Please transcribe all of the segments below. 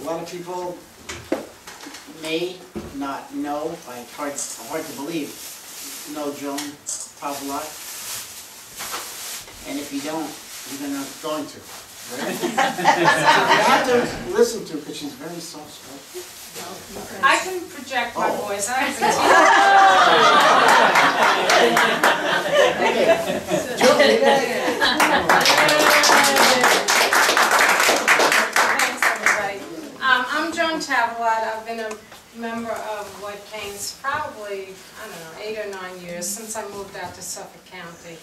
A lot of people may not know, it's hard to believe, know Joan Tavolott. And if you don't, you're going to. Right? You have to listen to, because she's very soft-spoken. I can project my voice. I have Thanks, everybody. I'm Joan Tavolott. I've been a member of White Canes probably, I don't know, 8 or 9 years since I moved out to Suffolk County.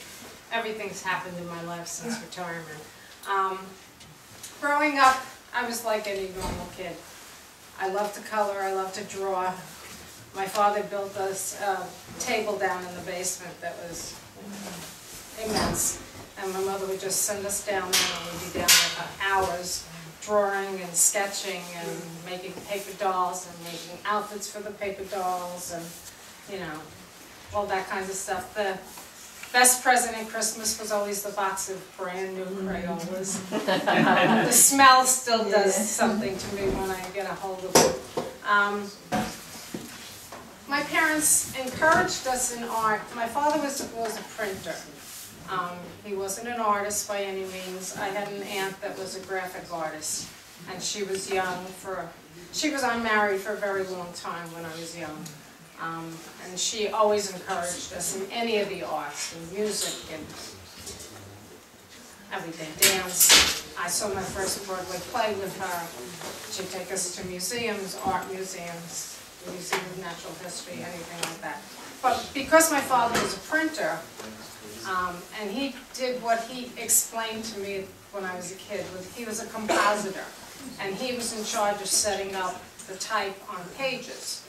Everything's happened in my life since retirement. Growing up, I was like any normal kid. I love to color, I love to draw. My father built us a table down in the basement that was immense. And my mother would just send us down there and we'd be down there for hours drawing and sketching and making paper dolls and making outfits for the paper dolls and, you know, all that kind of stuff. The best present at Christmas was always the box of brand new Crayolas. The smell still does something to me when I get a hold of it. My parents encouraged us in art. My father was a printer. He wasn't an artist by any means. I had an aunt that was a graphic artist, and she was she was unmarried for a very long time when I was young. And she always encouraged us in any of the arts, and music, and everything, dance. I saw my first Broadway play with her. She'd take us to museums, art museums, Museum of Natural History, anything like that. But because my father was a printer, and he did what he explained to me when I was a kid, he was a compositor, and he was in charge of setting up the type on pages.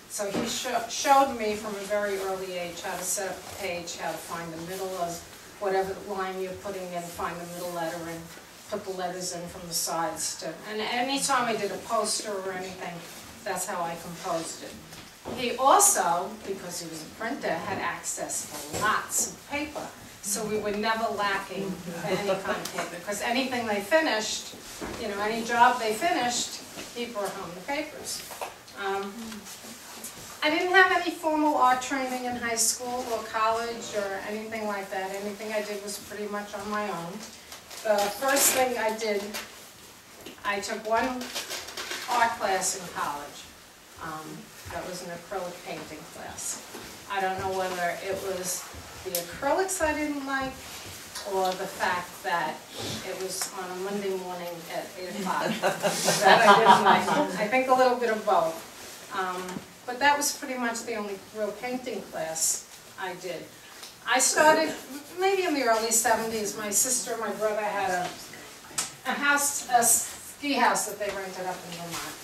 So he showed me from a very early age how to set up a page, how to find the middle of whatever line you're putting in, find the middle letter and put the letters in from the sides. And any time I did a poster or anything, that's how I composed it. He also, because he was a printer, had access to lots of paper. So we were never lacking for any kind of paper, because anything they finished, you know, any job they finished, he brought home the papers. I didn't have any formal art training in high school or college or anything like that. Anything I did was pretty much on my own. The first thing I did, I took one art class in college. That was an acrylic painting class. I don't know whether it was the acrylics I didn't like or the fact that it was on a Monday morning at 8 o'clock that I didn't like. I think a little bit of both. But that was pretty much the only real painting class I did. I started maybe in the early 70s. My sister and my brother had a ski house that they rented up in Vermont.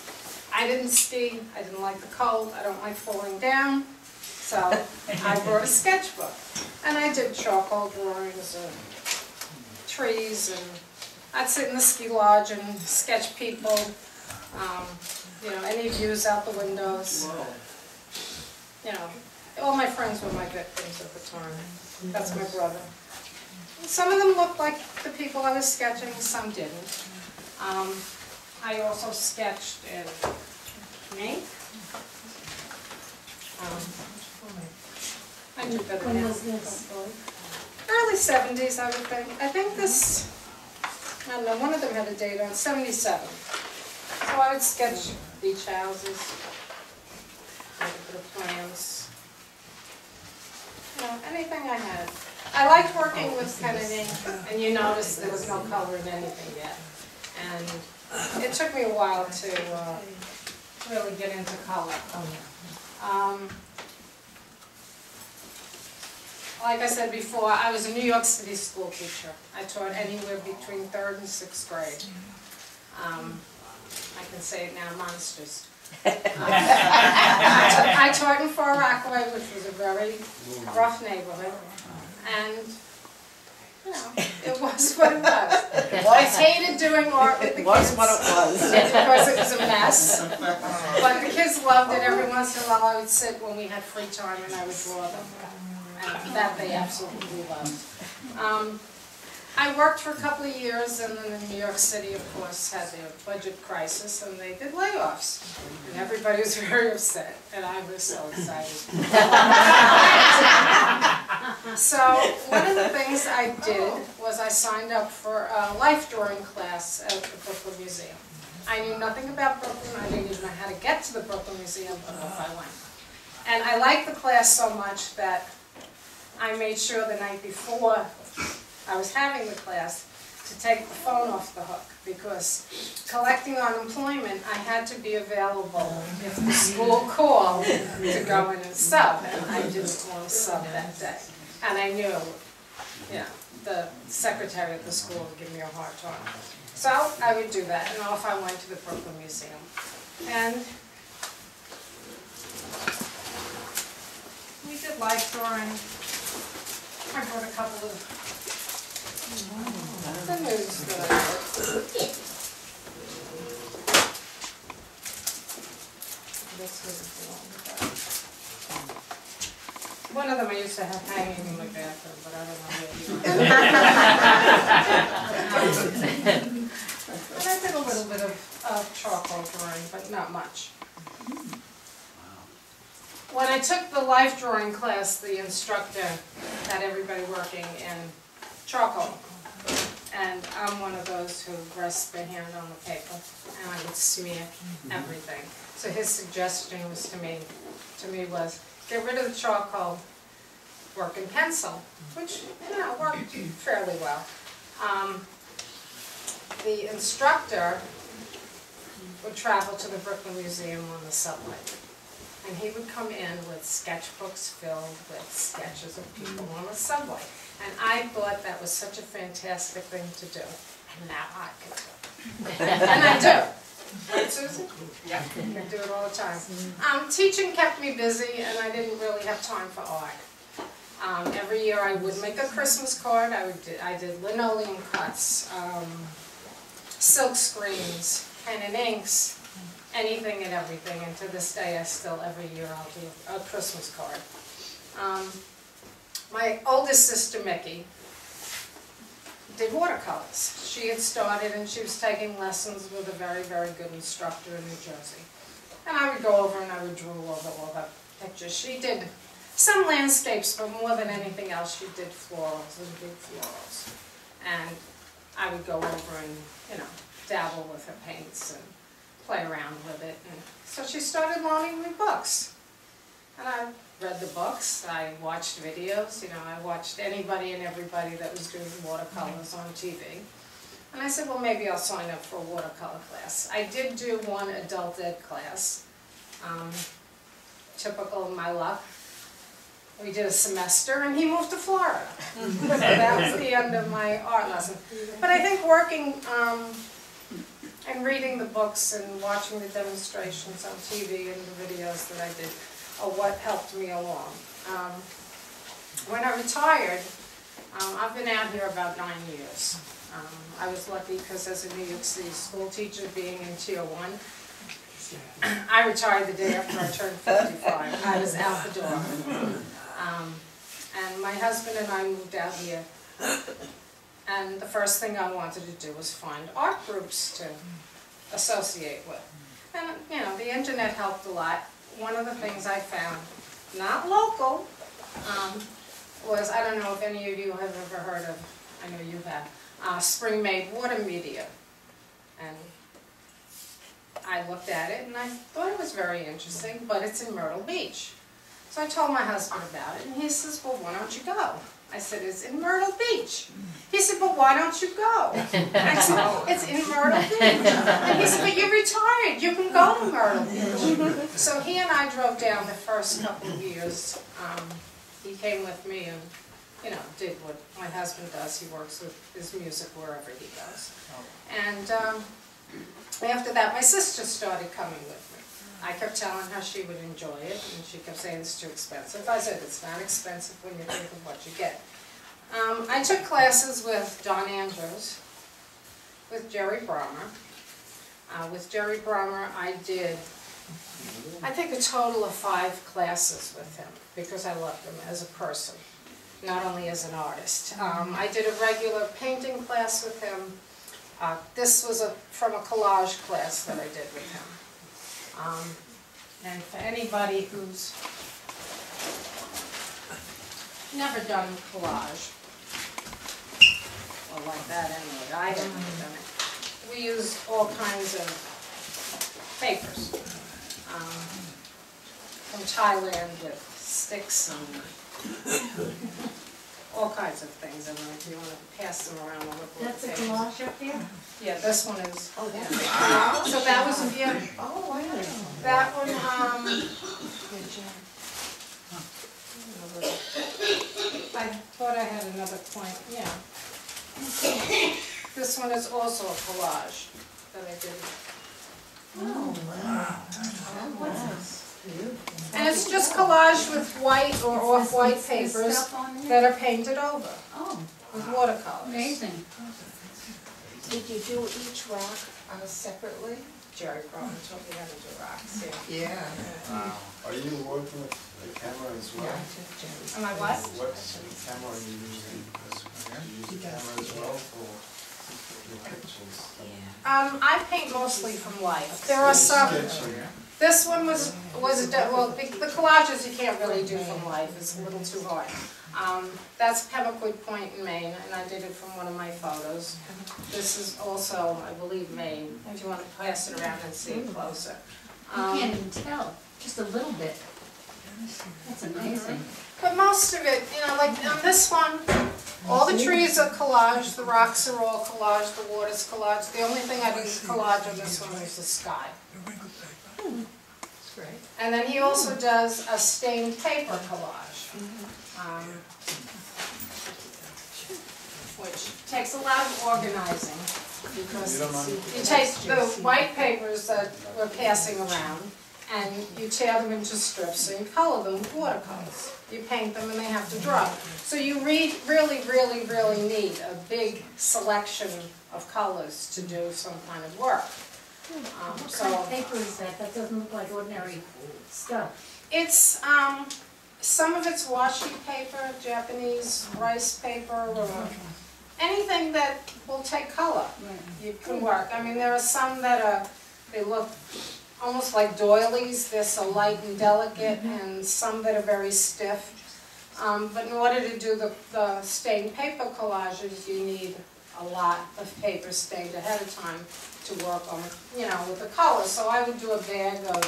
I didn't ski, I didn't like the cold, I don't like falling down, so I brought a sketchbook. And I did charcoal drawings of trees, and I'd sit in the ski lodge and sketch people. You know, any views out the windows. You know, all my friends were my victims at the time. That's my brother. Some of them looked like the people I was sketching, some didn't. I also sketched in ink. I do better now. Early 70s, I would think. I think this, I don't know, one of them had a date on 77. So I would sketch beach houses, make a bit of plans, you know, anything I had. I liked working with pen and ink, and you notice there was no color in anything yet. And it took me a while to really get into color. Like I said before, I was a New York City school teacher. I taught anywhere between 3rd and 6th grade. I can say it now, monsters. I taught in Far Rockaway, which was a very rough neighborhood, and you know, it was what it was. I hated doing art with the kids. It was what it was. Because it was a mess. But the kids loved it. Every once in a while I would sit when we had free time and I would draw them. And that they absolutely loved. I worked for a couple of years, and then New York City, of course, had their budget crisis, and they did layoffs. And everybody was very upset, and I was so excited. So one of the things I did was I signed up for a life drawing class at the Brooklyn Museum. I knew nothing about Brooklyn. I didn't even know how to get to the Brooklyn Museum, but off I went. And I liked the class so much that I made sure the night before I was having the class to take the phone off the hook, because collecting unemployment, I had to be available if the school called to go in and sub, and I didn't want to sub that day. And I knew, the secretary at the school would give me a hard time. So I would do that, and off I went to the Brooklyn Museum. And we did life drawing. I brought a couple of the news that I did. This was the one of them I used to have hanging in my bathroom, but I don't know where you are. And I did a little bit of charcoal drawing, but not much. When I took the life drawing class, the instructor had everybody working in charcoal. And I'm one of those who rests their hand on the paper, and I would smear everything. So his suggestion was to me was, get rid of the charcoal, work in pencil, which, worked fairly well. The instructor would travel to the Brooklyn Museum on the subway. And he would come in with sketchbooks filled with sketches of people on the subway. And I thought that was such a fantastic thing to do. And now I can do it. And I do. Right, Susan? Yeah. I do it all the time. Teaching kept me busy, and I didn't really have time for art. Every year I would make a Christmas card. I did linoleum cuts, silk screens, pen and inks, anything and everything. And to this day, every year I'll do a Christmas card. My oldest sister, Mickey, did watercolors. She had started, and she was taking lessons with a very, very good instructor in New Jersey. And I would go over and I would draw over all the pictures. She did some landscapes, but more than anything else, she did florals and big florals. And I would go over and, dabble with her paints and play around with it. And so she started loaning me books. And I read the books, I watched videos, I watched anybody and everybody that was doing watercolors on TV. And I said, well, maybe I'll sign up for a watercolor class. I did do one adult ed class, typical of my luck. We did a semester, and he moved to Florida. So that was the end of my art lesson. But I think working and reading the books and watching the demonstrations on TV and the videos that I did are what helped me along. When I retired, I've been out here about 9 years. I was lucky because as a New York City school teacher being in Tier 1, I retired the day after I turned 55. I was out the door. And my husband and I moved out here. And the first thing I wanted to do was find art groups to associate with. And, the internet helped a lot. One of the things I found, not local, was, I don't know if any of you have ever heard of, I know you have, spring-made water media. And I looked at it and I thought it was very interesting, but it's in Myrtle Beach. So I told my husband about it, and he says, well, why don't you go? I said, it's in Myrtle Beach. He said, well, why don't you go? I said, oh, it's in Myrtle Beach. And he said, but you're retired. You can go to Myrtle Beach. So he and I drove down the first couple of years. He came with me and, did what my husband does. He works with his music wherever he goes. And after that, my sister started coming with me. I kept telling her she would enjoy it, and she kept saying it's too expensive. I said, it's not expensive when you think of what you get. I took classes with Don Andrews, with Jerry Brommer. With Jerry Brommer, I did, I think, a total of 5 classes with him, because I loved him as a person. not only as an artist. I did a regular painting class with him. This was from a collage class that I did with him. And for anybody who's never done collage, or like that anyway, I haven't done it. We use all kinds of papers from Thailand with sticks and all kinds of things. And if you want to pass them around, we'll look. That's a collage up there? Yeah, this one is. Oh, that's Yeah. So that was, yeah, Oh, wow. that one, I thought I had another point, yeah. This one is also a collage that I did. Oh, wow. And it's just collage with white or off-white papers that are painted over Oh, with watercolors. amazing. Did you do each rock separately? Jerry probably told me how to do rocks, yeah. Yeah. Are you working with the camera as well? Am I what? What camera are you using? Do you use the camera as well for your pictures? I paint mostly from life. There are some. Sketching. This one was well, the collages you can't really do from life. It's a little too hard. That's Pemmican Point in Maine, and I did it from one of my photos. This is also, I believe, Maine. If you want to pass it around and see it closer. You can't even tell, just a little bit. That's amazing. But most of it, you know, like on this one, all the trees are collage, the rocks are all collage, the water's collage. The only thing I didn't collage on this one was the sky. That's great. And then he also does a stained paper collage, which takes a lot of organizing because you take the white papers that we're passing around and you tear them into strips and you color them with watercolors. You paint them and they have to dry. So you really need a big selection of colors to do some kind of work. What kind of paper is that? That doesn't look like ordinary stuff. It's, some of it's washi paper, Japanese rice paper, or anything that will take color. You can work. I mean, there are some that they look almost like doilies. They're so light and delicate, and some that are very stiff. But in order to do the stained paper collages, you need a lot of paper stained ahead of time to work on, you know, with the colors. So I would do a bag of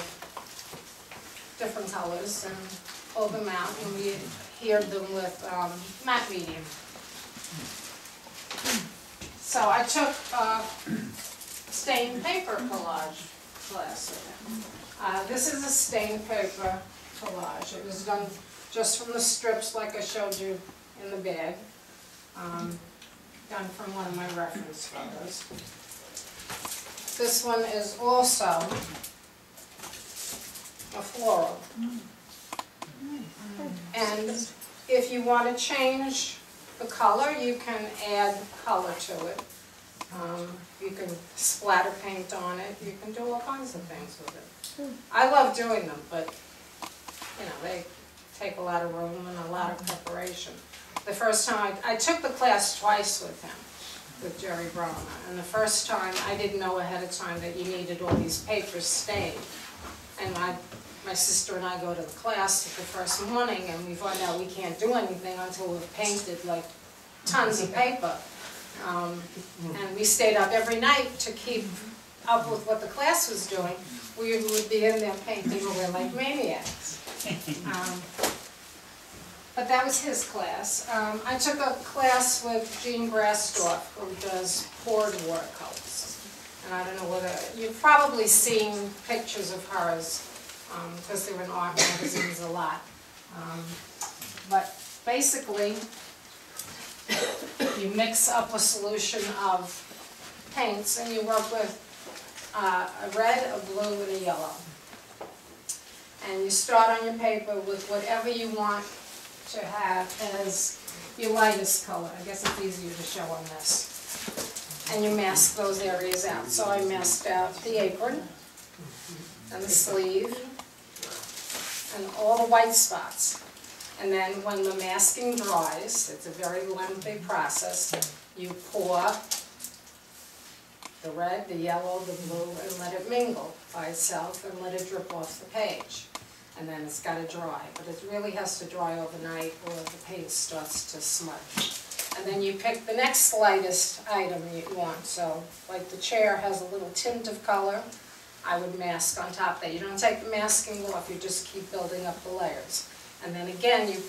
different colors and pull them out, and we adhered them with matte medium. So I took stained paper collage class with him. This is a stained paper collage. It was done just from the strips like I showed you in the bag. Done from one of my reference photos. This one is also a floral. And if you want to change the color, you can add color to it. You can splatter paint on it. You can do all kinds of things with it. I love doing them, but you know, they take a lot of room and a lot of preparation. The first time I took the class twice with him, with Jerry Broma, and the first time I didn't know ahead of time that you needed all these papers stained. And my sister and I go to the class the first morning, and we find out we can't do anything until we've painted like tons of paper. And we stayed up every night to keep up with what the class was doing. We would be in there painting away like maniacs. But that was his class. I took a class with Jean Brastorff, who does poured watercolors. And I don't know whether, you've probably seen pictures of hers, because they're in art magazines a lot. But basically, you mix up a solution of paints and you work with a red, a blue, and a yellow. And you start on your paper with whatever you want to have as your lightest color. I guess it's easier to show on this. And you mask those areas out. So I masked out the apron, and the sleeve, and all the white spots. And then when the masking dries, it's a very lengthy process, you pour the red, the yellow, the blue, and let it mingle by itself and let it drip off the page. And then it's got to dry, but it really has to dry overnight or the paint starts to smudge. And then you pick the next lightest item you want. So like the chair has a little tint of color, I would mask on top of that. You don't take the masking off, you just keep building up the layers. And then again, you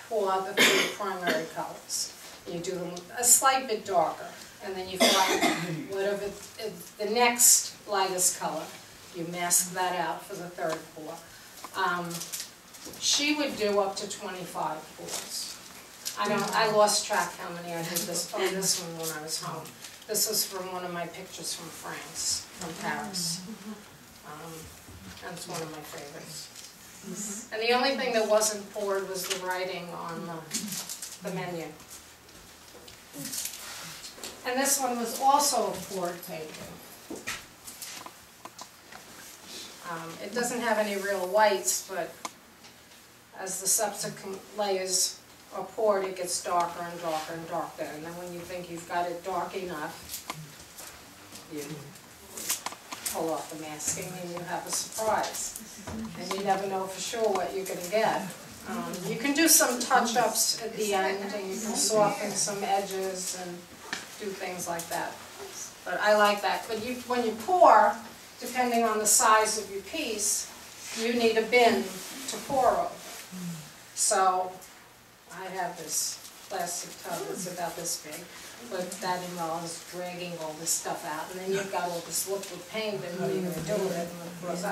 pour the 3 primary colors. You do them a slight bit darker. And then you find whatever the next lightest color, you mask that out for the 3rd pour. She would do up to 25 pours. I lost track how many I did this one when I was home. This was from one of my pictures from France, from Paris. And it's one of my favorites. And the only thing that wasn't poured was the writing on the menu. And this one was also a poured painting. It doesn't have any real whites, but as the subsequent layers are poured, it gets darker and darker and darker. And then when you think you've got it dark enough, you pull off the masking and you have a surprise. And you never know for sure what you're going to get. You can do some touch-ups at the end, and you can soften some edges and do things like that. But I like that. But when you pour, depending on the size of your piece, you need a bin to pour over. So I have this plastic tub that's about this big, but that involves dragging all this stuff out, and then you've got all this liquid paint, and what are you going to do with it? And of course,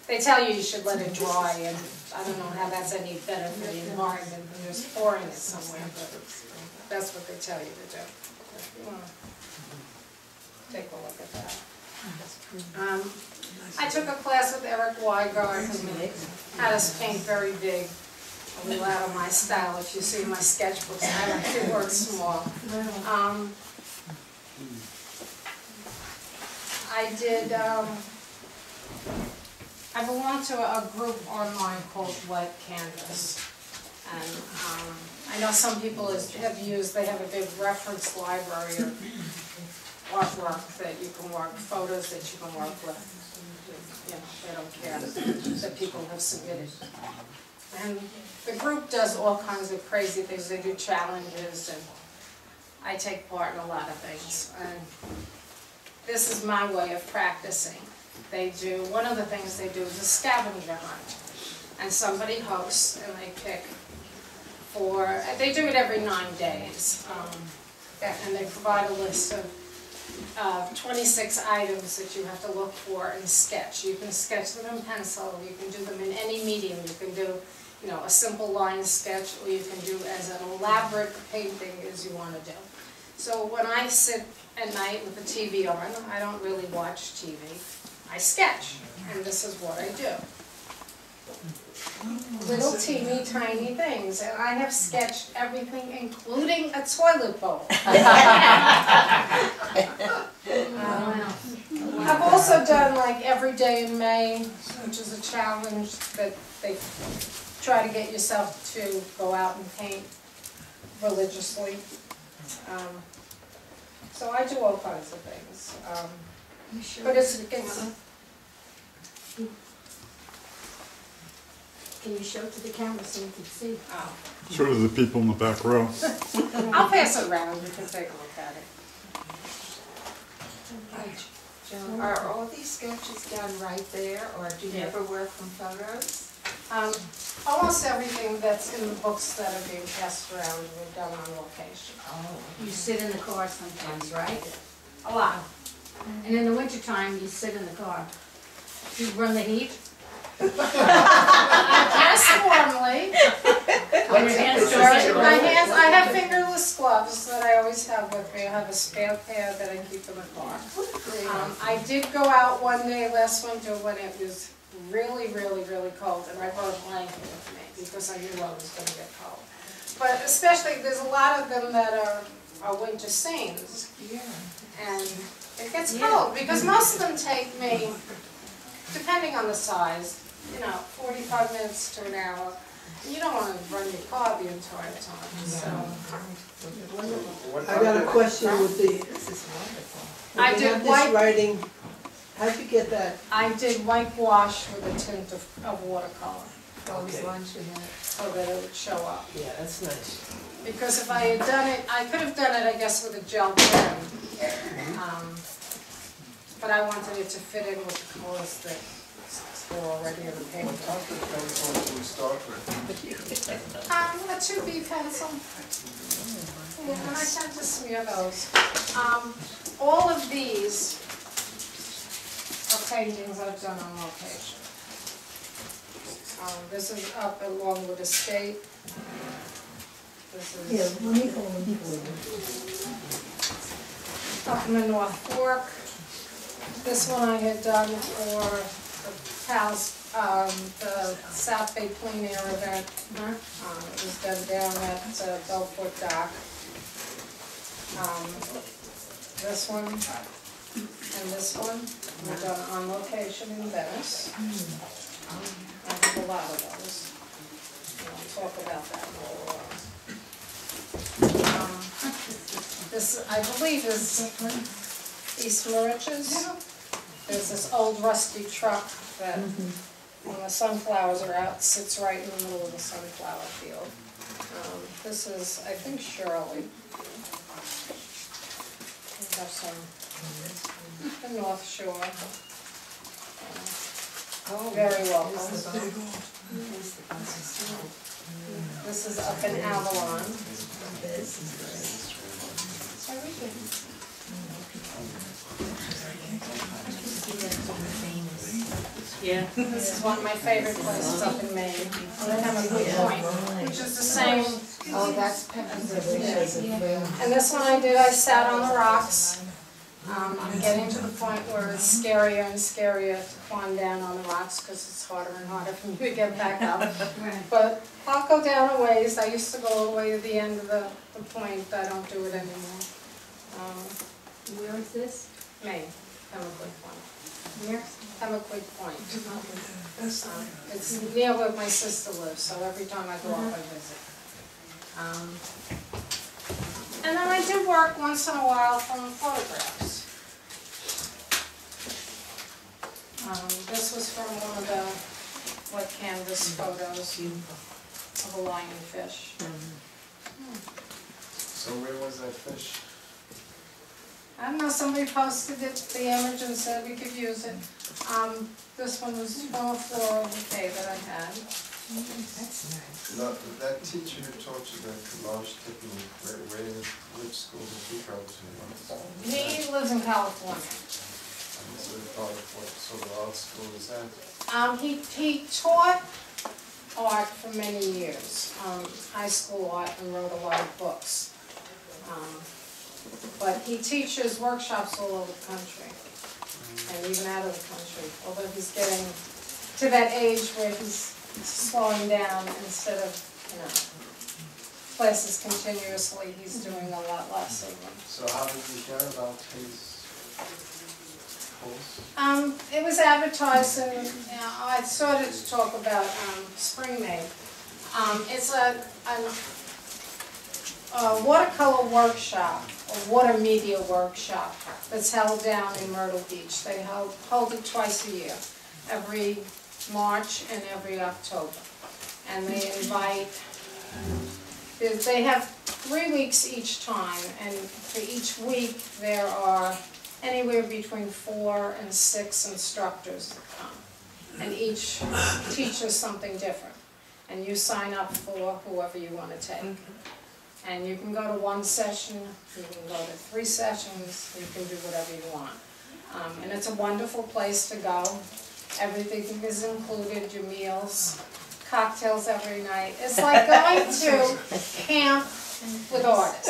they tell you should let it dry, and I don't know how that's any better for the environment than just pouring it somewhere, but that's what they tell you to do. If you want to take a look at that. I took a class with Eric Weigart, who had us paint very big, a little out of my style. If you see my sketchbooks, I like to work small. I belong to a group online called Wet Canvas. And I know some people they have a big reference library of artwork that you can work, photos that you can work with. You know, they don't care that people have submitted. And the group does all kinds of crazy things. They do challenges, and I take part in a lot of things. And this is my way of practicing. One of the things they do is a scavenger hunt. And somebody hosts, and they pick they do it every 9 days. And they provide a list of 26 items that you have to look for and sketch. You can sketch them in pencil, you can do them in any medium. You can do, a simple line sketch, or you can do as an elaborate painting as you want to do. So when I sit at night with the TV on, I don't really watch TV. I sketch, and this is what I do. Little teeny tiny things, and I have sketched everything, including a toilet bowl. I've also done like Every Day in May, which is a challenge that they try to get yourself to go out and paint religiously. So I do all kinds of things. But Can you show it to the camera so we can see? Oh. Show to the people in the back row. I'll pass it around, you can take a look at it. Joan, are all these sketches done right there, or do you ever work from photos? Almost everything that's in the books that are being passed around we've done on location. Oh. You sit in the car sometimes, right? A lot. And in the wintertime, you sit in the car. You run the heat? Yes, warmly. I have fingerless gloves that I always have with me. I have a spare pair that I keep in the car. I did go out one day last winter when it was really, really, really cold, and I brought a blanket with me because I knew I was going to get cold. But especially, there's a lot of them that are winter scenes. Yeah. And it gets cold because most of them take me, depending on the size, 45 minutes to an hour. You don't want to run your car the entire time, so. What I got a other- question with the, This is wonderful. I when you did have this white, writing, how'd you get that? I did whitewash with a tint of watercolor, Always Okay. lunch with that. so that it would show up. Yeah, that's nice. Because if I had done it, I could have done it, I guess, with a gel pen. But I wanted it to fit in with the colors that were already in the paper. What type of pencil do we start with? A 2B pencil. Yeah, and I tend to smear those. All of these are paintings I've done on location. This is up along with Estate. This is up in the North Fork. This one I had done for the house, the South Bay Clean Air event. It was done down at Belfort Dock. This one and this one were done on location in Venice. I have a lot of those. I'll talk about that in a little while. This, I believe, is East Mauritius. There's this old rusty truck that, when the sunflowers are out, sits right in the middle of the sunflower field. This is, I think, Shirley. We have some, the North Shore. Very well. This is up in Avalon. Yeah. This is one of my favorite places up in Maine. They have a good point, which is the same. Oh, that's Pepper's. And this one I sat on the rocks. I'm getting to the point where it's scarier and scarier to climb down on the rocks because it's harder and harder for me to get back up. But I'll go down a ways. I used to go all the way to the end of the point. I don't do it anymore. Where is this? Maine, Pemmican Point. Where? Pemmican Point. It's near where my sister lives, so every time I go up I visit. And then I do work once in a while from photographs. This was from one of the wet canvas photos of a lionfish. So where was that fish? I don't know, somebody posted it, the image, and said we could use it. This one was from a floral bouquet that I had. That's nice. Now, that teacher who taught you the collage technique, which school did he go to? He lives in California. So what sort of art school is that? He taught art for many years, high school art, and wrote a lot of books. But he teaches workshops all over the country, and even out of the country, although he's getting to that age where he's slowing down instead of, classes continuously, he's doing a lot less of them. So how did you hear about his course? It was advertised, and I started to talk about Spring Made. It's a watercolor workshop, a water media workshop that's held down in Myrtle Beach. They hold it twice a year, every March and every October. And they invite, they have 3 weeks each time, and for each week there are anywhere between 4 and 6 instructors that come. And each teaches something different. And you sign up for whoever you want to take. And you can go to 1 session, you can go to 3 sessions, you can do whatever you want. And it's a wonderful place to go. Everything is included, your meals, cocktails every night. It's like going to camp with artists.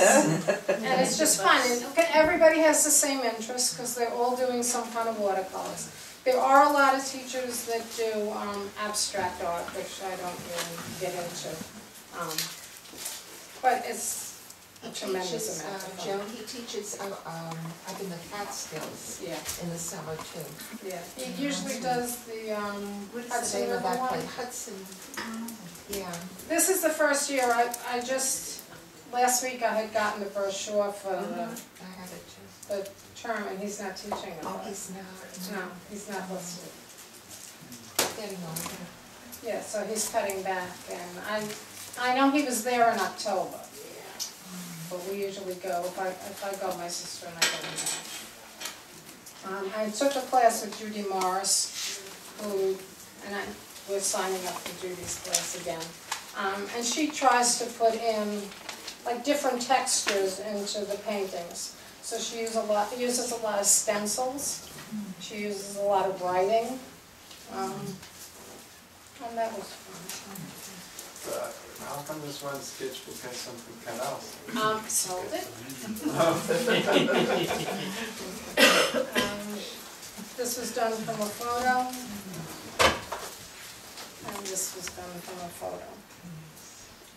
And it's just fun. And everybody has the same interest because they're all doing some kind of watercolors. There are a lot of teachers that do abstract art, which I don't really get into. But it's a tremendous Teaches, amount of fun. Joan, he teaches up in the Catskills Yeah, in the summer too. yeah. He usually does the, What's the name of that place? Hudson, yeah. This is the first year, I just, last week I had gotten the brochure for I have it too. the term, and he's not teaching it. Oh, he's not. No, he's not listed. Getting older. Yeah, so he's cutting back, and I know he was there in October, but we usually go, if I go, my sister and I go in there. I took a class with Judy Morris, we're signing up for Judy's class again. And she tries to put in, like, different textures into the paintings. So she uses a lot of stencils, she uses a lot of writing, and that was fun. How come this one sketchbook has something cut out? Sold it. This was done from a photo, and this was done from a photo.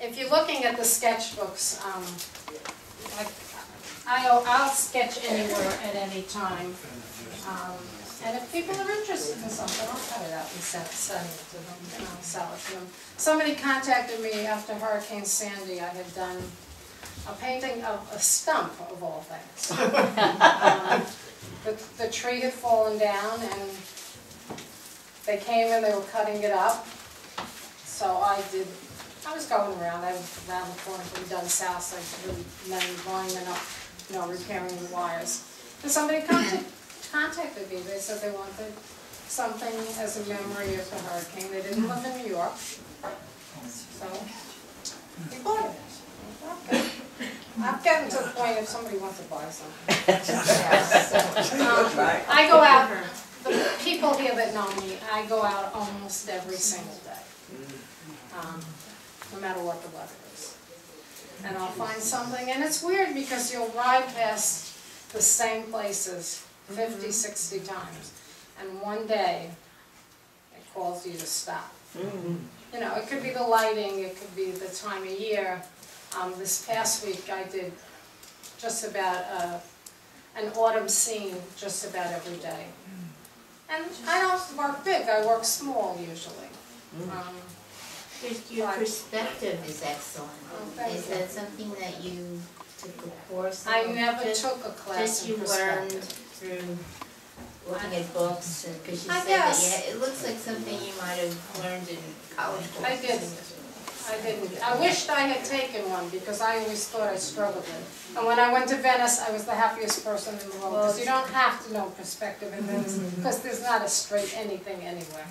If you're looking at the sketchbooks, I'll sketch anywhere at any time. And if people are interested in something, I'll cut it out and send it to them, and I'll sell it to them. Somebody contacted me after Hurricane Sandy. I had done a painting of a stump, of all things. The tree had fallen down, and they came and they were cutting it up. So I was going around, I was around the corner from Dunn's house, like really lining up, repairing the wires. And somebody contacted me, they said they wanted something as a memory of the hurricane. They didn't live in New York, so we bought it. Okay. I've gotten to the point if somebody wants to buy something. I go out, the people here that know me, I go out almost every single day, no matter what the weather is. And I'll find something, and it's weird because you'll ride past the same places 50, 60 times, and one day it calls you to stop. It could be the lighting, it could be the time of year. This past week I did just about an autumn scene just about every day. And I don't work big, I work small usually. Your perspective is excellent. Thank Is you. that something that you took a course on? I never took a class Just in you learned perspective. through looking at books, because you I said guess. that it looks like something you might have learned in college courses. I didn't. I didn't. I wished I had taken one because I always thought I struggled with it. And when I went to Venice, I was the happiest person in the world because you don't have to know perspective in Venice because there's not a straight anything anywhere.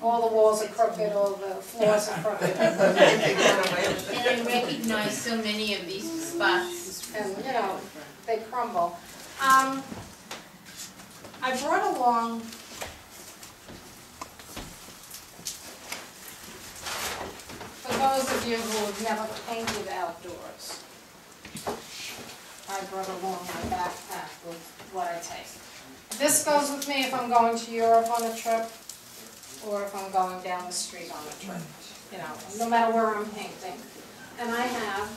All the walls are crooked, all the floors are crooked. And I recognize so many of these spots. And, they crumble. I brought along for those of you who have never painted outdoors, I brought along my backpack with what I take. This goes with me if I'm going to Europe on a trip or if I'm going down the street on a trip, no matter where I'm painting. And I have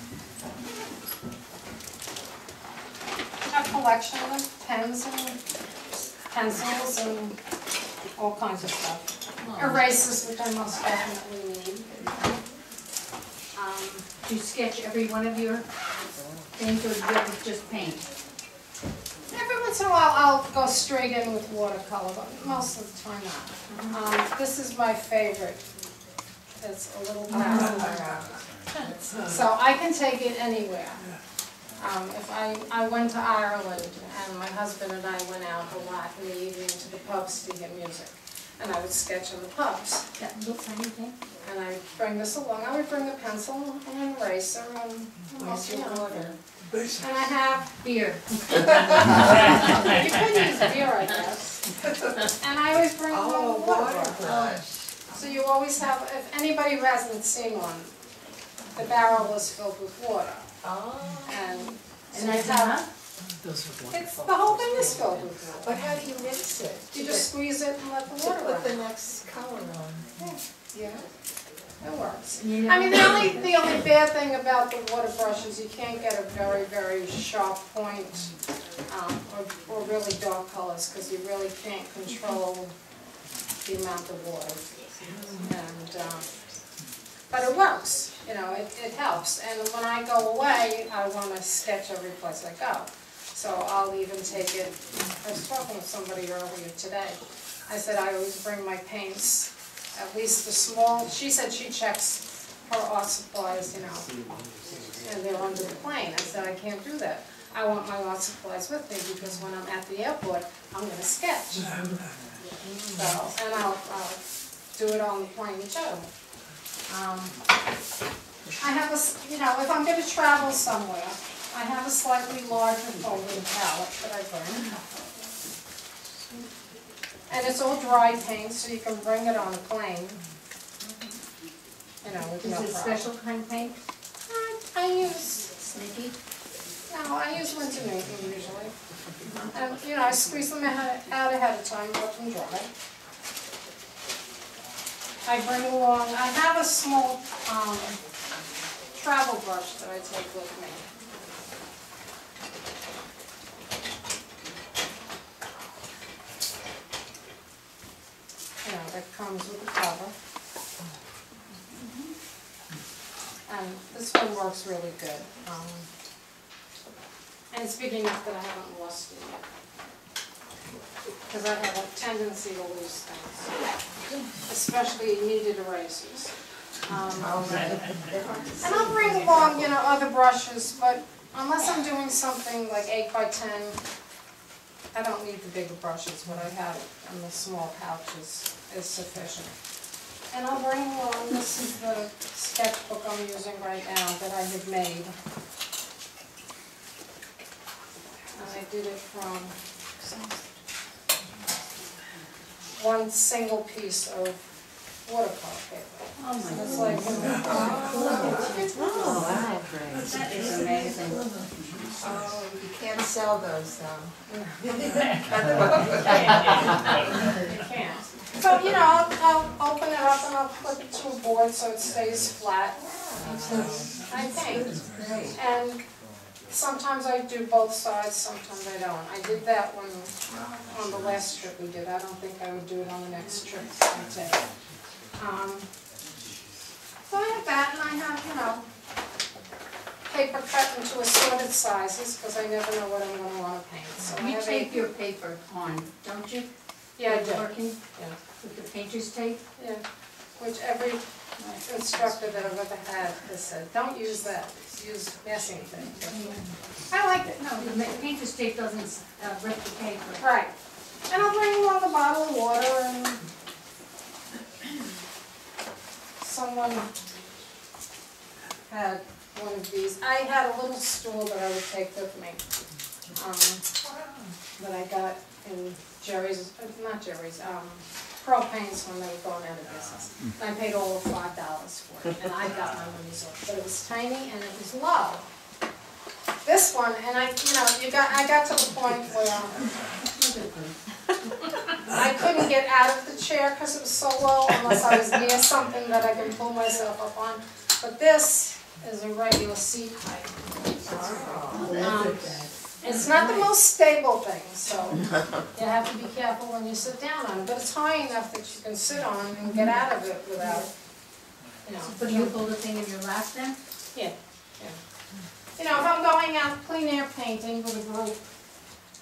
a collection of pens and pencils and all kinds of stuff. Erasers, which I most definitely need. Do you sketch every one of your things, or do you just paint? Every once in a while I'll go straight in with watercolor, but most of the time not. This is my favorite. It's a little parrot. So I can take it anywhere. If I went to Ireland and my husband and I went out a lot in the evening to the pubs to hear music. And I would sketch in the pubs. That looks anything? And I bring this along. I would bring a pencil and an eraser and Where's your water? And I have Beer. you could use beer, I guess. And I always bring a water brush. So you always have, if anybody who hasn't seen one, the barrel is filled with water. And so that's you have, enough? the whole thing is filled with water. But how do you mix it? You just squeeze it and let the To water put the run. next color on? Yeah? It works. You I mean, know? the only bad thing about the water brush is you can't get a very, very sharp point, or really dark colors, because you really can't control the amount of water. And, but it works, you know, it helps. And when I go away, I want to sketch every place I go. So I'll even take it, I was talking with somebody earlier today. I said I always bring my paints, at least the small, she said she checks her art supplies, you know, and they're under the plane. I said I can't do that. I want my art supplies with me because when I'm at the airport, I'm going to sketch. So, and I'll do it on the plane too. I have a, you know, if I'm going to travel somewhere, I have a slightly larger folding palette that I bring. And it's all dry paint, so you can bring it on a plane. You know, with no Is it problem. special kind paint? I use, Sneaky? no, I use winter making usually. And, you know, I squeeze them out ahead of time, let them dry. I bring along, I have a small travel brush that I take with me. You know, that comes with the cover. And this one works really good. And it's big enough that I haven't lost it yet. Because I have a tendency to lose things, especially kneaded erasers. And I'll bring along, you know, other brushes, but unless I'm doing something like 8 by 10, I don't need the bigger brushes. What I have in the small pouches is sufficient. And I'll bring along, this is the sketchbook I'm using right now that I had made. And I did it from one single piece of watercolor paper. Oh my It's God. like, Oh, wow. That is amazing. Oh, you can't sell those though. you can't. So, you know, I'll open it up and I'll flip it to a board so it stays flat. I paint. And sometimes I do both sides, sometimes I don't. I did that one on the last trip we did. I don't think I would do it on the next trip I take. So I have that, and I have, you know, paper cut into assorted sizes because I never know what I'm going to want to paint. So I You have tape your paper on, don't you? Yeah, I do. Working Yeah. with the painter's tape? Yeah, which every instructor that I've ever had has said, don't use that, use masking tape. I like it. No, the painter's tape doesn't rip the paper. Right. And I'll bring along a bottle of water and someone had one of these. I had a little stool that I would take with me that I got in Jerry's, not Jerry's, Pearl Paints when they were going out of business. And I paid all of $5 for it, and I got my money's worth. But it was tiny and it was low. This one, and I got to the point where I couldn't get out of the chair because it was so low unless I was near something that I can pull myself up on. But this is a regular seat height. It's not the most stable thing, so you have to be careful when you sit down on it. But it's high enough that you can sit on and get out of it without, you know. So do you hold the thing in your lap then? Yeah, yeah. You know, if I'm going out plein air painting with a group,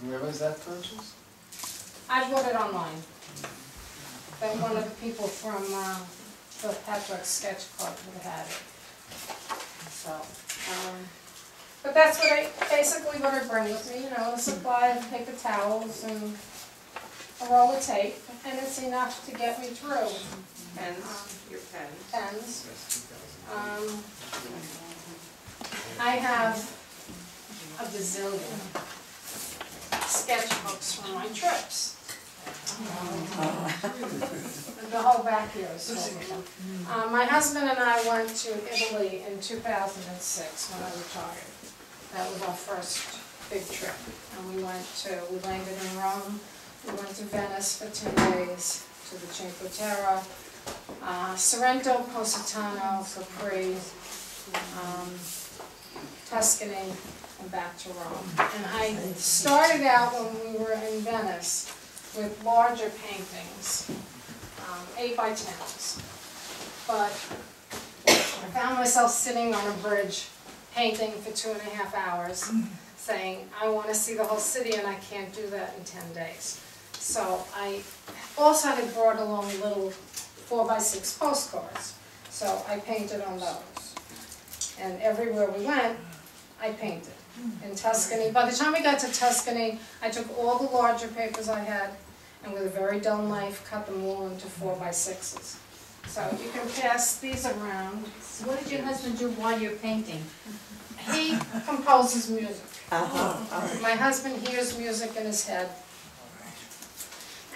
Where was that purchased? I bought it online. But one of the people from the Patrick Sketch Club would have had it. So, but that's basically what I bring with me, you know, a supply of paper towels and a roll of tape, and it's enough to get me through. Your pens. Pens. I have a bazillion sketchbooks from my trips. The whole back here is full of them. My husband and I went to Italy in 2006 when I retired. That was our first big trip. And we landed in Rome, we went to Venice for 2 days, to the Cinque Terre, Sorrento, Positano, Capri, Tuscany, and back to Rome. And I started out when we were in Venice with larger paintings, 8 by 10s. But I found myself sitting on a bridge painting for 2.5 hours, saying, I want to see the whole city and I can't do that in 10 days. So I also had brought along little 4x6 postcards. So I painted on those. And everywhere we went, I painted. In Tuscany, by the time we got to Tuscany, I took all the larger papers I had and with a very dull knife cut them all into 4x6s. So you can pass these around. So what did your husband do while you're painting? He composes music. My husband hears music in his head,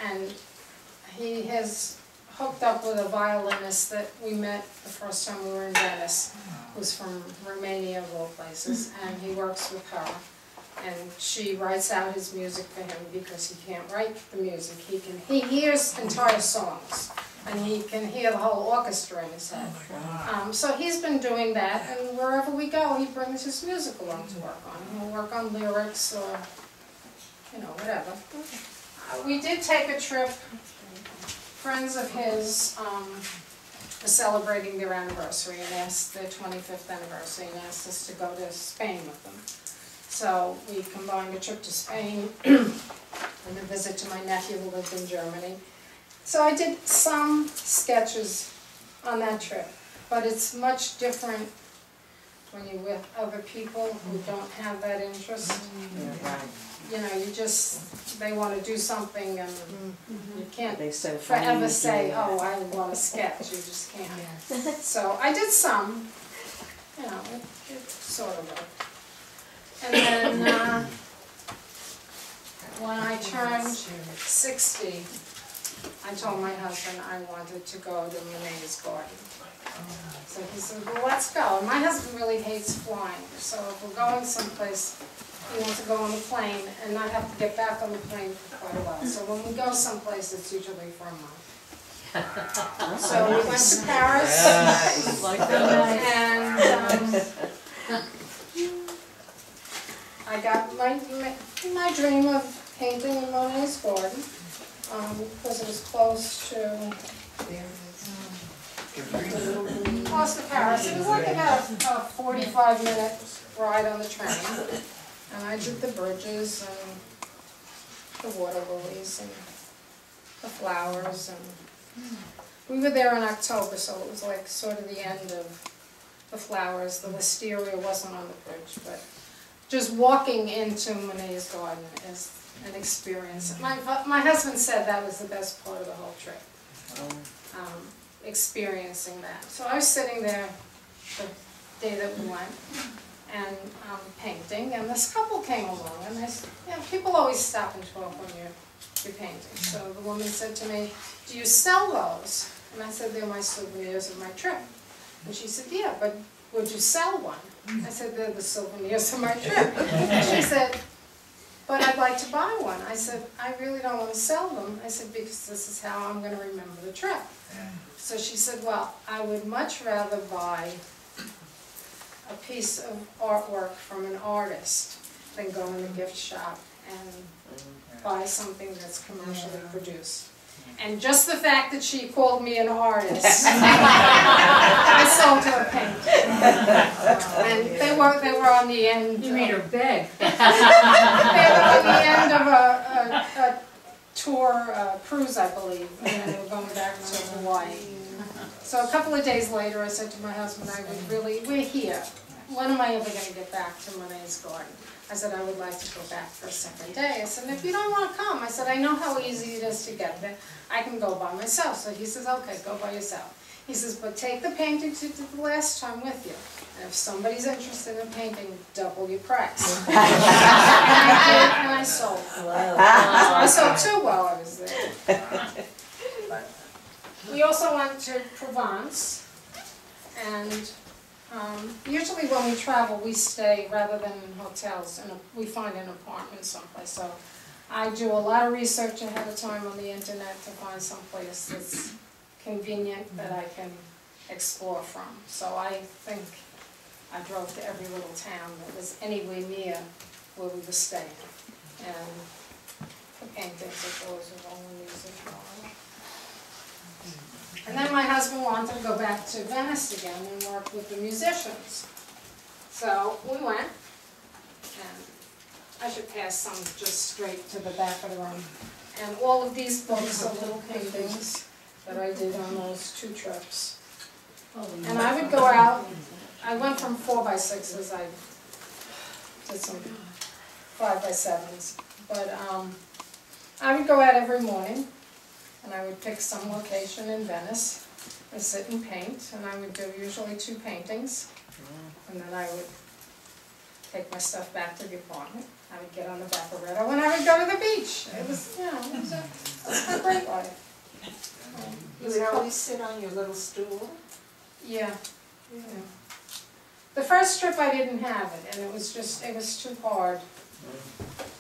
and he has hooked up with a violinist that we met the first time we were in Venice, who's from Romania of all places, and he works with her. And she writes out his music for him because he can't write the music. He hears entire songs, and he can hear the whole orchestra in his head. So he's been doing that, and wherever we go, he brings his music along to work on. He'll work on lyrics or, you know, whatever. We did take a trip. Friends of his were celebrating their anniversary and asked their 25th anniversary and asked us to go to Spain with them. So we combined a trip to Spain and a visit to my nephew who lived in Germany. So I did some sketches on that trip, but it's much different when you're with other people who don't have that interest. You know, you just, they want to do something and you can't forever say, oh, I want to sketch. You just can't. So I did some, you know, it sort of worked. And then when I turned 60, I told my husband I wanted to go to Monet's garden. So he said, well, let's go. And my husband really hates flying, so if we're going someplace, he wants to go on the plane and not have to get back on the plane for quite a while. So when we go someplace, it's usually for a month. So we went to Paris, and I got my dream of painting in Monet's garden because it was close to Paris. It was like about a 45-minute ride on the train. And I did the bridges and the water lilies and the flowers. And we were there in October, so it was like sort of the end of the flowers. The wisteria wasn't on the bridge, but just walking into Monet's garden is an experience. My husband said that was the best part of the whole trip, experiencing that. So I was sitting there the day that we went and painting, and this couple came along, and they said, you know, people always stop and talk when you're painting. So the woman said to me, do you sell those? And I said, they're my souvenirs of my trip. And she said, yeah, but would you sell one? I said, they're the souvenirs of my trip. And she said, but I'd like to buy one. I said, I really don't want to sell them. I said, because this is how I'm going to remember the trip. So she said, well, I would much rather buy a piece of artwork from an artist than go in a gift shop and buy something that's commercially produced. And just the fact that she called me an artist, I sold her a painting. And they were on the end. You made her beg. They were on the end of a tour, cruise, I believe, and they were going back to Hawaii. So a couple of days later, I said to my husband, we're here. When am I ever going to get back to Monet's garden? I said, I would like to go back for a second day. I said, if you don't want to come, I said, I know how easy it is to get there. I can go by myself. So he says, okay, go by yourself. He says, but take the paintings you did the last time with you. And if somebody's interested in painting, double your price. And I sold. So I sold two while I was there. We also went to Provence, and usually when we travel, we stay, rather than in hotels, we find an apartment someplace. So I do a lot of research ahead of time on the internet to find some place that's convenient that I can explore from. So I think I drove to every little town that was anywhere near where we were staying. And the paintings that goes with all the music and all that. And then my husband wanted to go back to Venice again and work with the musicians. So we went, and I should pass some just straight to the back of the room. And all of these books are little paintings that I did on those 2 trips. And I would go out, I went from 4x6s, I did some 5x7s, but I would go out every morning, and I would pick some location in Venice and sit and paint, and I would do usually 2 paintings, and then I would take my stuff back to the apartment. I would get on the Vaporetto, and I would go to the beach. It was, you know, it was a great life. You would always sit on your little stool? Yeah. Yeah. The first trip I didn't have it, and it was too hard.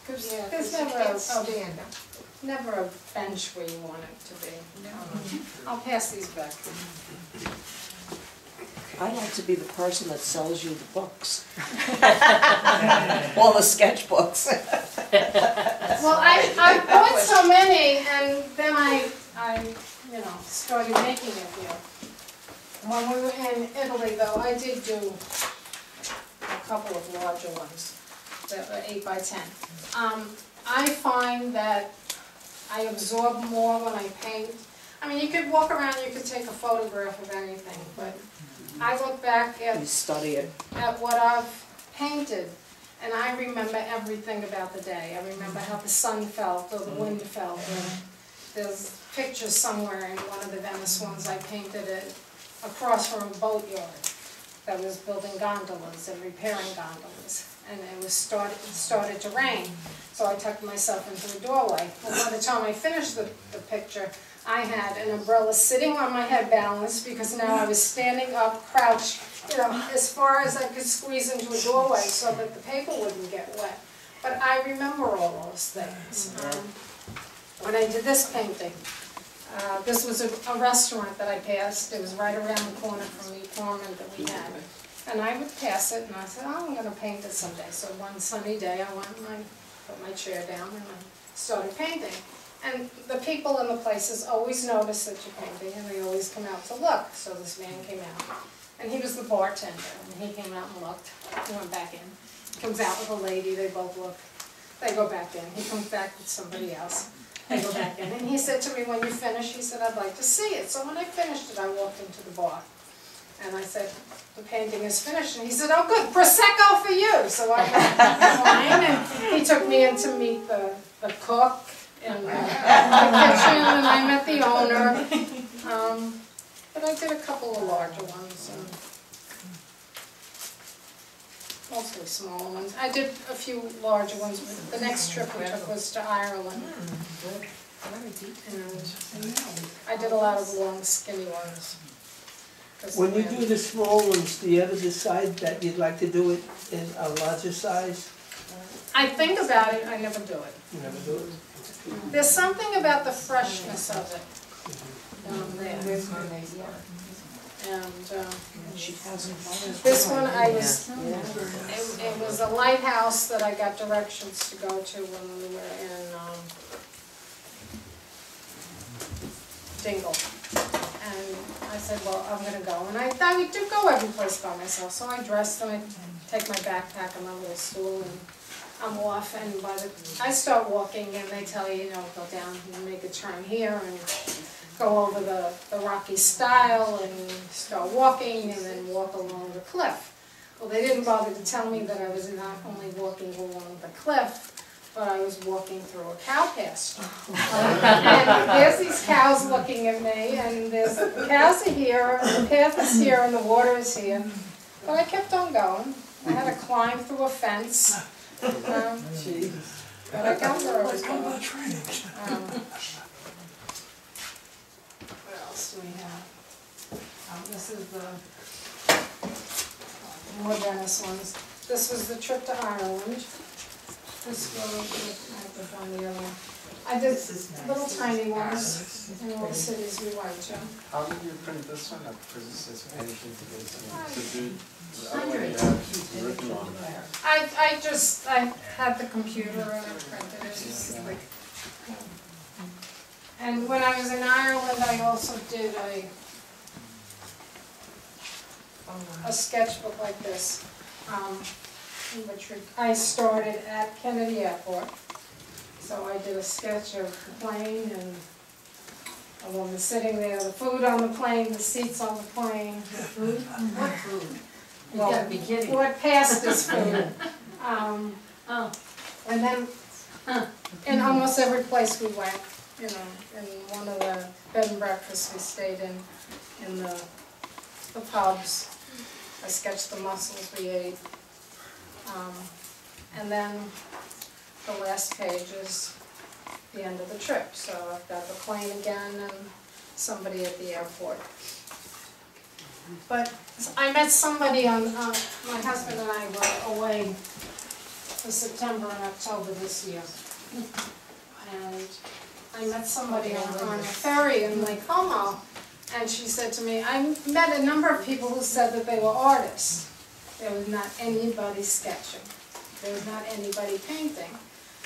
Yeah, There's 'cause you never can't stand up. never a bench where you want it to be. I'll pass these back. I'd like to be the person that sells you the books. All the sketchbooks. Well, I bought so many, and then I started making it here. When we were in Italy, though, I did do a couple of larger ones that were 8x10. I find that I absorb more when I paint. I mean, you could walk around, you could take a photograph of anything, but I look back You study it. at what I've painted, and I remember everything about the day. I remember how the sun felt or the wind felt. Or there's pictures somewhere in one of the Venice ones I painted it across from a boatyard that was building gondolas and repairing gondolas. And it started to rain, so I tucked myself into the doorway. And by the time I finished the picture, I had an umbrella sitting on my head balanced because now I was standing up, crouched, as far as I could squeeze into a doorway so that the paper wouldn't get wet. But I remember all those things. When I did this painting, this was a restaurant that I passed. It was right around the corner from the apartment that we had. And I would pass it, and I said, oh, I'm going to paint it someday. So one sunny day, I went and I put my chair down and I started painting. And the people in the places always notice that you're painting, and they always come out to look. So this man came out, and he was the bartender, and he came out and looked. He went back in. Comes out with a lady, they both look. They go back in. He comes back with somebody else. They go back in. And he said to me, when you finish, he said, I'd like to see it. So when I finished it, I walked into the bar. And I said, the painting is finished. And he said, oh good, Prosecco for you. So I got wine, and he took me in to meet the cook in the kitchen, and I met the owner. But I did a couple of larger ones, and mostly smaller ones. I did a few larger ones. The next trip we took was to Ireland. And I did a lot of long, skinny ones. When you do the small ones, do you ever decide that you'd like to do it in a larger size? I think about it, I never do it. You never do it? There's something about the freshness of it there. There's my nice one. And She hasn't. this one, it was a lighthouse that I got directions to go to when we were in Dingle. And I said, well, I'm going to go. And I do go every place by myself. So I dressed and I take my backpack and my little stool and I'm off. And I start walking and they tell you, go down and make a turn here and go over the rocky stile and start walking and then walk along the cliff. Well, they didn't bother to tell me that I was not only walking along the cliff, but I was walking through a cow pasture. And there's these cows looking at me, and the cows are here, and the path is here, and the water is here. But I kept on going. I had to climb through a fence. But I got where I was going. What else do we have? This is the more Venice ones. This was the trip to Ireland. this photo, I have to find the other one. I did little tiny ones in all the cities we went to. How did you print this one up? Because it says painting to this one. So do, Hundreds. it's written on it. I had the computer and I printed it. It's like, and when I was in Ireland, I also did a sketchbook like this, which I started at Kennedy Airport. So I did a sketch of the plane and a woman sitting there, the food on the plane, the seats on the plane. Food? What food? You Well, gotta be kidding. what passed as food. Oh, And then, in almost every place we went, you know, in one of the bed and breakfasts we stayed in the pubs, I sketched the mussels we ate. And then the last page is the end of the trip. So I've got the plane again and somebody at the airport. But I met somebody on, my husband and I were away for September and October this year. And I met somebody on a ferry in Lake Como, and she said to me, I met a number of people who said that they were artists. There was not anybody sketching. There was not anybody painting.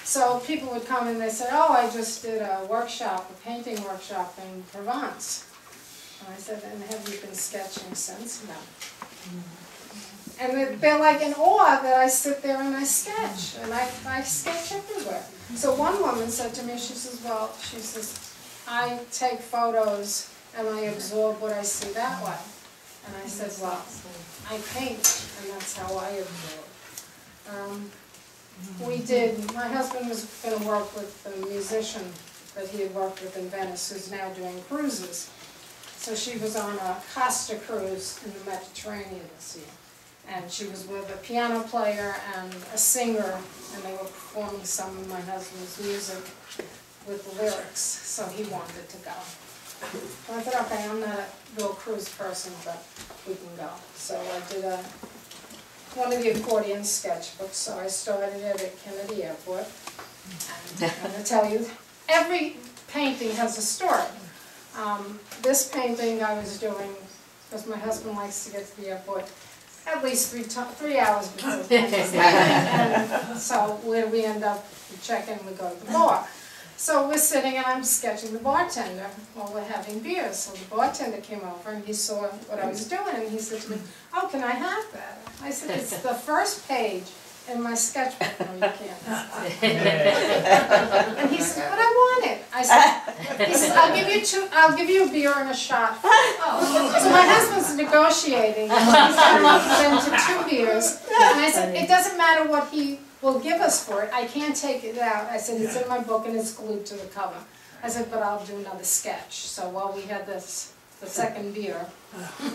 So people would come and they said, oh, I just did a workshop, a painting workshop in Provence. And I said, and have you been sketching since? No. And they're like in awe that I sit there and I sketch, and I sketch everywhere. So one woman said to me, she says, well, she says, I take photos and I absorb what I see that way. And I said, well, I paint, and that's how I absorb. My husband was going to work with a musician that he had worked with in Venice, who's now doing cruises. So she was on a Costa cruise in the Mediterranean this year. And she was with a piano player and a singer, and they were performing some of my husband's music with the lyrics, so he wanted to go. And I thought, okay, I'm not a real cruise person, but we can go. So I did one of the accordion sketchbooks, so I started it at Kennedy Airport. And I'm going to tell you, every painting has a story. This painting I was doing, because my husband likes to get to the airport at least 3 hours before the plane. And so where do we end up? We check in, we go to the bar. So we're sitting and I'm sketching the bartender while we're having beers. So the bartender came over and he saw what I was doing and he said to me, oh, can I have that? I said, it's the first page in my sketchbook. No, you can't have that. And he said, but I want it. I said, he said, I'll give you a beer and a shot. So my husband's negotiating. He's going to 2 beers. And I said, it doesn't matter what he will give us for it. I can't take it out. I said, it's in my book and it's glued to the cover. I said, but I'll do another sketch. So while we had the second beer,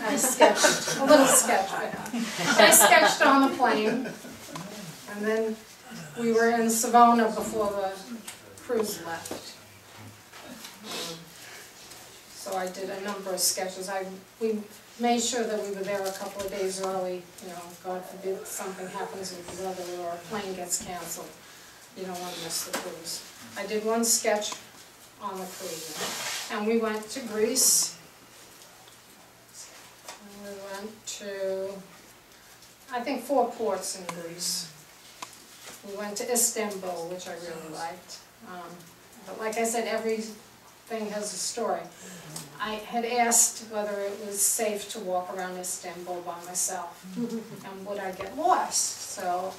I sketched a little sketch for him. I sketched on the plane. And then we were in Savona before the cruise left. So I did a number of sketches. We made sure that we were there a couple of days early. You know, God forbid something happens with the weather or a plane gets canceled. You don't want to miss the cruise. I did one sketch on the cruise. And we went to Greece. And we went to, I think, 4 ports in Greece. We went to Istanbul, which I really liked. But like I said, everything has a story. I had asked whether it was safe to walk around Istanbul by myself, and would I get lost? So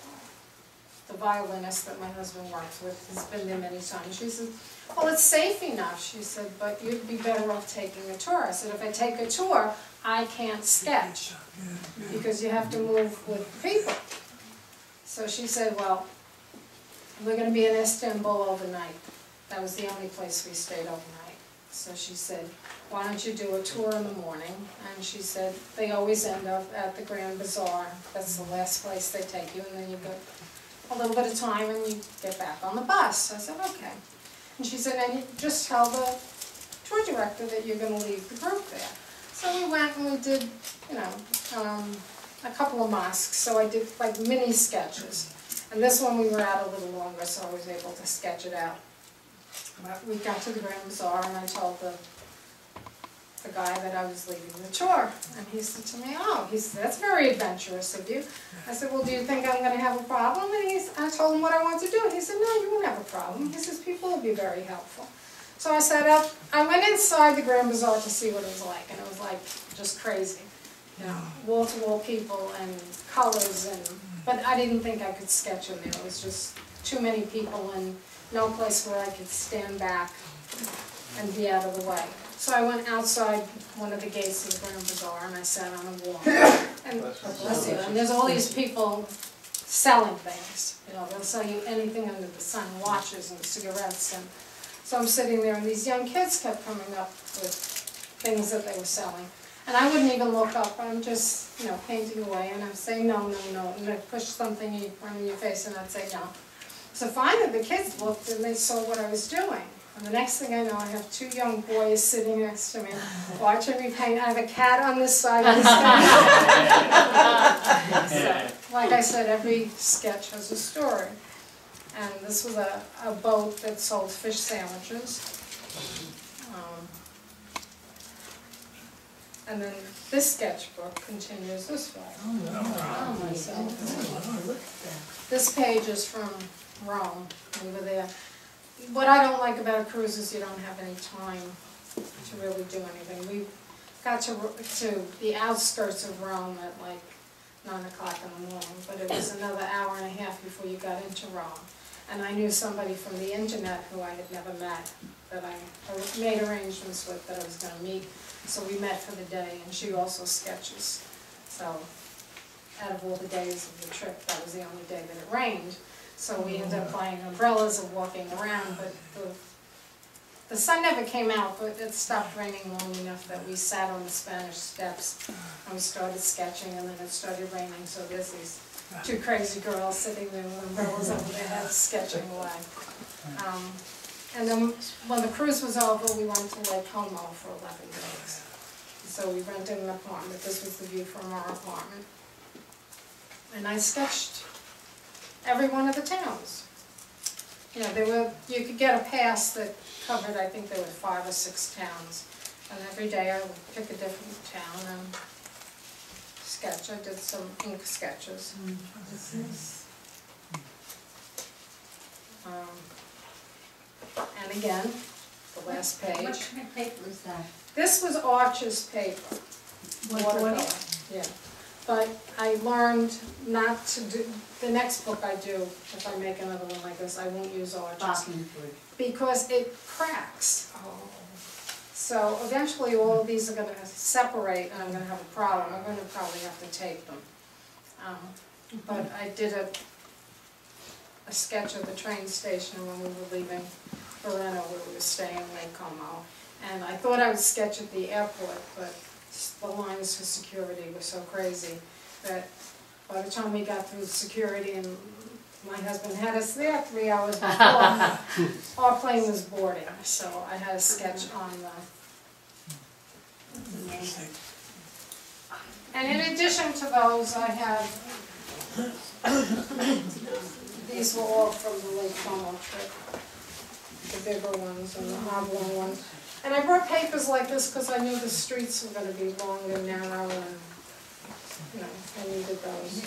the violinist that my husband works with has been there many times. She said, well, it's safe enough. She said, but you'd be better off taking a tour. I said, if I take a tour, I can't sketch, because you have to move with people. So she said, well, we're going to be in Istanbul overnight. That was the only place we stayed overnight. So she said, why don't you do a tour in the morning? And she said, they always end up at the Grand Bazaar. That's the last place they take you, and then you go a little bit of time and you get back on the bus. I said, okay. And she said, and you just tell the tour director that you're going to leave the group there. So we went and we did, you know, a couple of mosques. So I did like mini sketches. And this one we were out a little longer, so I was able to sketch it out. But we got to the Grand Bazaar and I told the guy that I was leaving the tour. And he said to me, oh, he said, that's very adventurous of you. I said, well, do you think I'm going to have a problem? And I told him what I wanted to do. And he said, no, you won't have a problem. He says, people will be very helpful. So I set up, I went inside the Grand Bazaar to see what it was like. And it was like just crazy. You know, wall-to-wall people and colors. But I didn't think I could sketch in there. It was just too many people and no place where I could stand back and be out of the way. So I went outside one of the gates of the Grand Bazaar and I sat on a wall. And, bless you, and there's all these people selling things. You know, they'll sell you anything under the sun, watches and cigarettes. And so I'm sitting there and these young kids kept coming up with things that they were selling. And I wouldn't even look up, I'm just, you know, painting away and I'm saying no, no, no. And I'd push something in front of your face and I'd say no. So finally the kids looked and they saw what I was doing. And the next thing I know, I have two young boys sitting next to me, watching me paint. I have a cat on this side of the sketch. So, like I said, every sketch has a story. And this was a boat that sold fish sandwiches. And then this sketchbook continues this way. Oh, my God. This page is from Rome. We were there. What I don't like about a cruise is you don't have any time to really do anything. We got to the outskirts of Rome at like 9 o'clock in the morning, but it was another hour and a half before you got into Rome. And I knew somebody from the internet who I had never met that I made arrangements with that I was going to meet. So we met for the day, and she also sketches. So out of all the days of the trip, that was the only day that it rained. So we ended up buying umbrellas and walking around, but the sun never came out, but it stopped raining long enough that we sat on the Spanish steps and we started sketching, and then it started raining, so there's these two crazy girls sitting there with umbrellas over their heads sketching away. And then when the cruise was over, we went to Lake Como for 11 days. So we rented an apartment. This was the view from our apartment. And I sketched every one of the towns. You know, you could get a pass that covered, I think there were 5 or 6 towns. And every day I would pick a different town and sketch. I did some ink sketches. And again, the last page. What kind of paper is that? This was Arch's paper. Watercolor. Yeah. But I learned not to do, the next book I do, if I make another one like this, I won't use Arch's. Because it cracks. So eventually all of these are going to separate and I'm going to have a problem. I'm going to probably have to tape them. But I did a sketch of the train station when we were leaving Verona, where we were staying in Lake Como. And I thought I would sketch at the airport, but the lines for security were so crazy that by the time we got through security and my husband had us there 3 hours before, our plane was boarding. So I had a sketch on the... And in addition to those, I have... These were all from the Lake Como trip. The bigger ones and the oblong ones. And I brought papers like this because I knew the streets were going to be long and narrow and, you know, I needed those.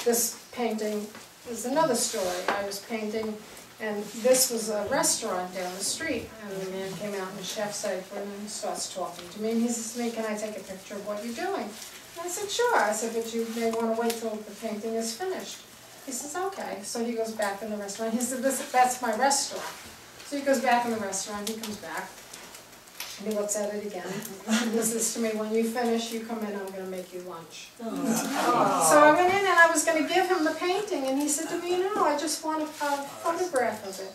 This painting is another story. I was painting and this was a restaurant down the street and the man came out in the chef's apron and starts talking to me and he says to me, can I take a picture of what you're doing? And I said, sure. I said, but you may want to wait till the painting is finished. He says, okay. So he goes back in the restaurant. He said, that's my restaurant. So he goes back in the restaurant, he comes back, and he looks at it again. And he says to me, when you finish, you come in, I'm going to make you lunch. Oh. So I went in and I was going to give him the painting, and he said to me, no, I just want a photograph of it.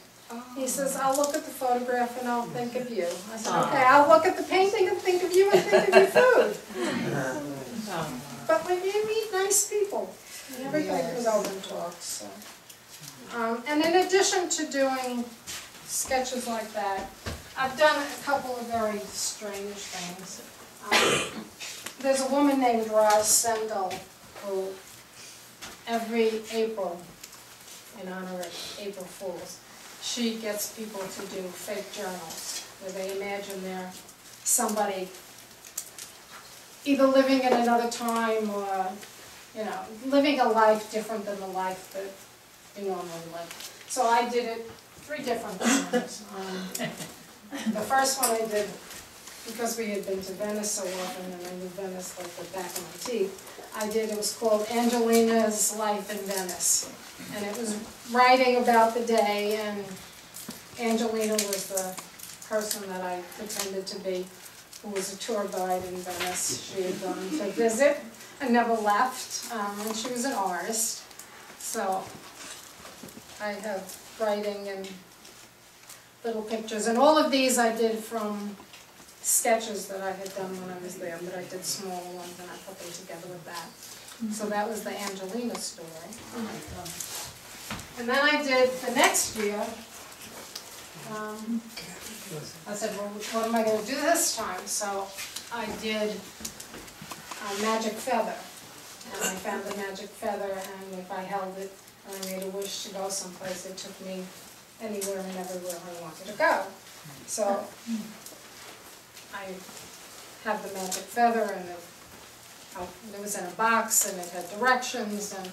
He says, I'll look at the photograph and I'll think of you. I said, okay, I'll look at the painting and think of you and think of your food. But when you meet nice people, everybody goes over and talks. So. And in addition to doing sketches like that, I've done a couple of very strange things. There's a woman named Roz Sendel who every April, in honor of April Fools, she gets people to do fake journals, where they imagine they're somebody either living in another time or, you know, living a life different than the life that you normally live. So I did it 3 different times. The first one I did, because we had been to Venice so often, and I knew Venice like the back of my teeth, it was called Angelina's Life in Venice. And it was writing about the day, and Angelina was the person that I pretended to be, who was a tour guide in Venice. She had gone to visit and never left, and she was an artist. So I have writing and little pictures, and all of these I did from sketches that I had done when I was there, but I did smaller ones and I put them together with that. So that was the Angelina story. And then I did, the next year, I said, well, what am I going to do this time? So I did a magic feather. And I found the magic feather, and if I held it and I made a wish to go someplace, it took me anywhere and everywhere I wanted to go. So I have the magic feather, and it was in a box, and it had directions, and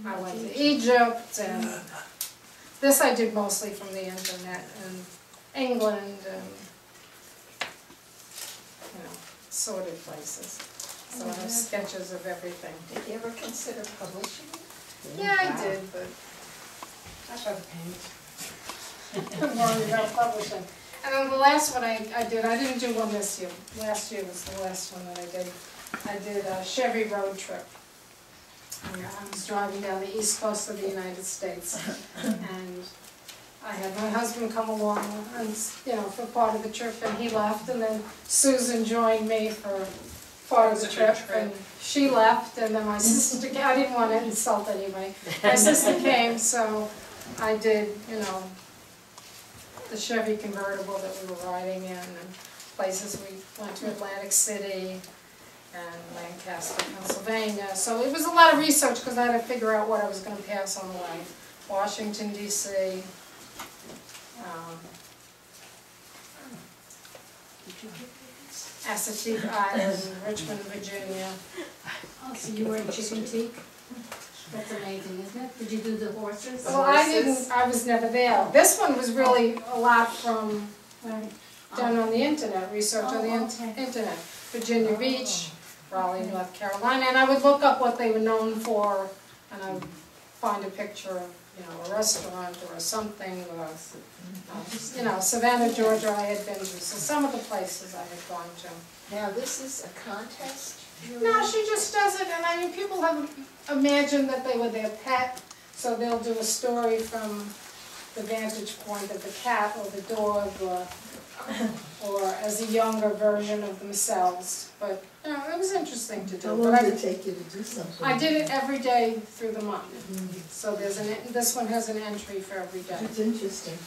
I went to Egypt, and this I did mostly from the internet, and England, and, you know, sorted places. So I have sketches of everything. Did you ever consider publishing it? Yeah, I did, but that's other pains. I'm worried about publishing. And then the last one I did, I didn't do one this year. Last year was the last one that I did. I did a Chevy road trip. And I was driving down the east coast of the United States. And I had my husband come along, and, you know, for part of the trip, and he left. And then Susan joined me for part of the trip, and she left, and then my sister came. I didn't want to insult anybody. My sister came, so I did, you know, the Chevy convertible that we were riding in, and places we went to, Atlantic City and Lancaster, Pennsylvania. So it was a lot of research because I had to figure out what I was going to pass on the way. Washington, D.C. Assateague Island, Richmond, Virginia. Oh, so you were in Chicken-Teague? That's amazing, isn't it? Did you do the horses? Well, I was never there. This one was really a lot from, done on the internet, research on the internet. Virginia Beach, Raleigh, North Carolina, and I would look up what they were known for, and I would find a picture of, you know, a restaurant or something, or, you know, Savannah, Georgia I had been to, so some of the places I had gone to. Now, this is a contest? No, she just does it, and I mean, people have imagined that they were their pet, so they'll do a story from the vantage point of the cat or the dog, or as a younger version of themselves. But, you know, it was interesting to do. How long did it take you to do something? I did it every day through the month. So there's this one has an entry for every day. It's interesting.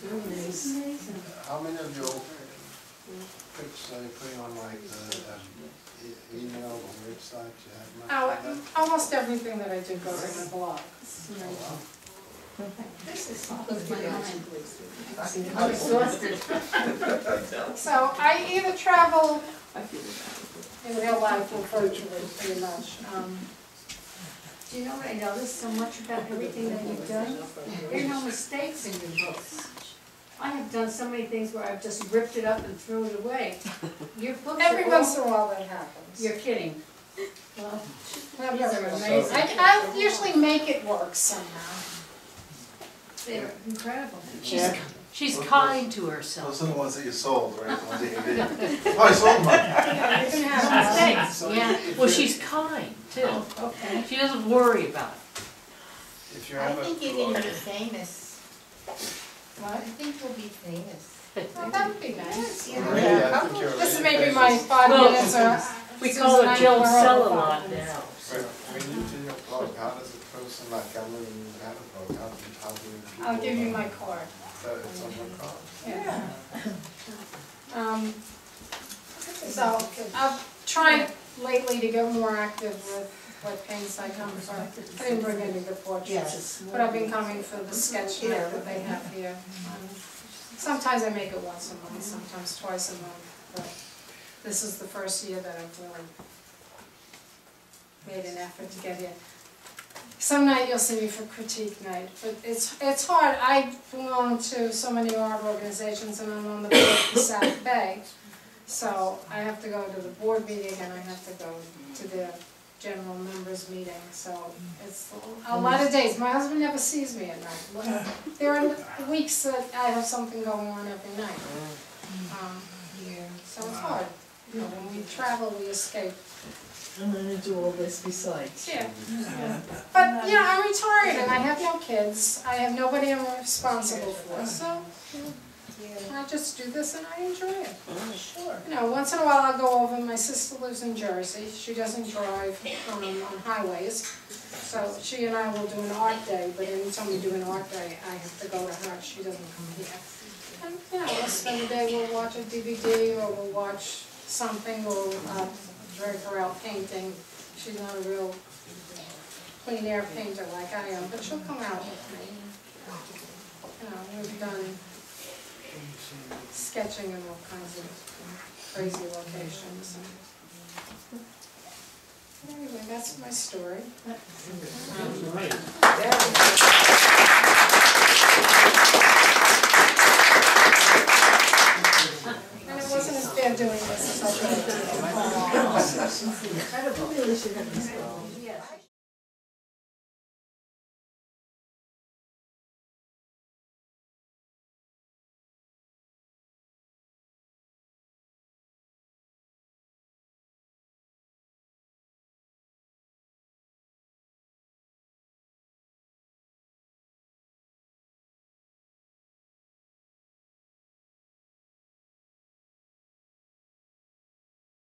Very nice. How many of your pics are you putting on like the email or website you have? Oh, almost everything that I do goes in my blog. This is I'm exhausted. So I either travel in real life or virtually, pretty much. Do you know what I noticed so much about everything that you've done? There are no mistakes in your books. I have done so many things where I've just ripped it up and threw it away. Your books Every are once all, in a while that happens. you're kidding. Well, I usually make it work somehow. they're incredible. She's kind to herself. Those are the ones that you sold, right? The ones that you did. Oh, I sold mine. You can have Mistakes, yeah. Well, she's kind too. Okay. She doesn't worry about it. If you I have think you're going to be famous. What? I think you'll be famous. Oh, that would be nice. You know, Already, I think you're This already may be my famous. 5 Well, minutes or We Susan call and her I Jill were over Sell a 5 lot minutes. now. When you do your blog, how does a person like Cameron have a blog? How do people I'll give you my card. It's on your card. Yeah. So I've tried lately to get more active with what paints I come for. I didn't bring any of the portraits, Yes. but I've been coming for the sketch night that they have here. Sometimes I make it once a month, sometimes twice a month, but this is the first year that I've really made an effort to get here. Some night you'll see me for critique night, but it's hard. I belong to so many art organizations and I'm on the board for South Bay. So I have to go to the board meeting and I have to go to the general members meeting. So it's a lot of days. My husband never sees me at night. There are weeks that I have something going on every night. So it's hard. You know, when we travel, we escape. And then you do all this besides. Yeah. But, you know, I'm retired and I have no kids. I have nobody I'm responsible for. So I just do this and I enjoy it. Sure. You know, once in a while I'll go over. My sister lives in Jersey. She doesn't drive on highways. So she and I will do an art day, but anytime we do an art day, I have to go to her. She doesn't come here. And, you know, we'll spend the day, we'll watch a DVD or we'll watch something or drag her out painting. She's not a real clean air painter like I am, but she'll come out with me. You know, we've done sketching in all kinds of crazy locations. Anyway, that's my story. And it wasn't as bad doing this as I thought. Incredible. Really should have this.